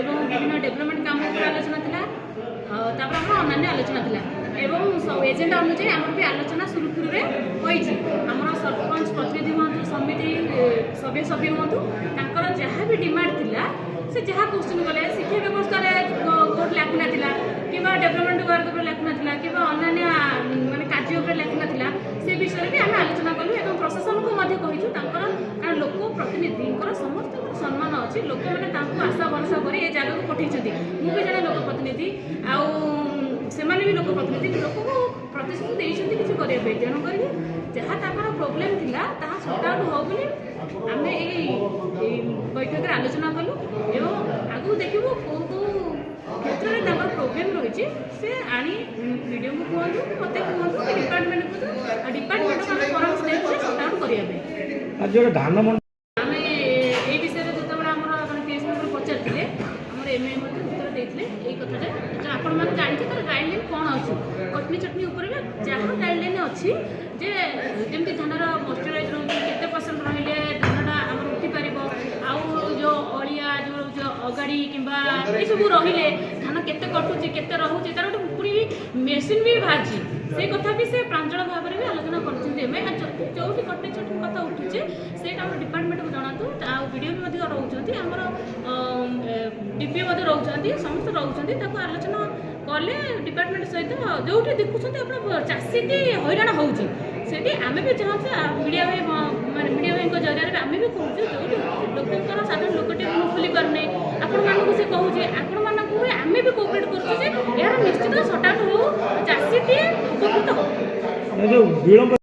एवं विभिन्न डेभलपमेंट काम उपर आलोचना थिला तापर हम अन्य आलोचना थिला एवं एजेंडा अनुसार आमर भी आलोचना सुरुखुरु रे होईछि हमर सरपंच प्रतिनिधि हुअन्तु समिति सभ्य हुअन्तु तांकर जहाँ भी डिमांड थिला से जहाँ क्वेश्चन कले शिक्षा व्यवस्था कोट लाकुना थिला किबा डेभलपमेंट वर्क पर लाकुना थिला किबा अन्य माने कार्य उपर लाकुना थिला से विषय भी आम आलोचना कलु एवं प्रशासन को मध्य कहिछु तांकर कारण लोक प्रतिनिधि समस्त सम्मान अच्छी लोक मैंने आशा भरोसा कर ये जगह को पठे मुझे जड़े लोक प्रतिनिधि से भी लोक प्रतिनिधि लोक को प्रतिश्रुति देते किसी करने तेणुक जहाँ तर प्रोब्लेम था सर्ट आउट हो बोली आम बैठक में आलोचना कलु एवं आगू देखू कौ कौ क्षेत्र में प्रोब्लेम रही से आनी वीडियो को कहूँ मत कहूँ डिपार्टमेंट को डिपार्टमेंट को परामर्श देते सर्ट आउट करने धान आपण मैंने जानते तर गाइडलाइन कौन अच्छी कटनी चटनी उपर जहाँ गाइडलाइन अच्छी जे जमी धानर मॉइस्चराइज रोचे परसेंट रही धानटा आम उठी पार आउ जो अलिया जो अगाड़ी कि सब रही धान के कटुचे के रोचे तार गोटे पूरी मेसीन भी बाहरी से कथा भी से प्रांजल भाव में भी आलोचना कर जो कटनी चटनी कथा उठुचे से डिपार्टमेंट को जनातु वीडियो भी रोचे आमर डीपी रोचे समस्त रोचे आलोचना कले डिपार्टमेंट सहित जो देखुं चाषी हईराण होती आम भी चाहूँ मीडिया भाई माने मीडिया भाई जरिए आम भी कहूँ जो लोकर साधारण लोकटे मुँह खोली पारने आपण मानक से कहूँ आपण मानक आम भी कोअपरेट करुचे यार निश्चित सर्ट आउट हो चाषी उपकृत हो।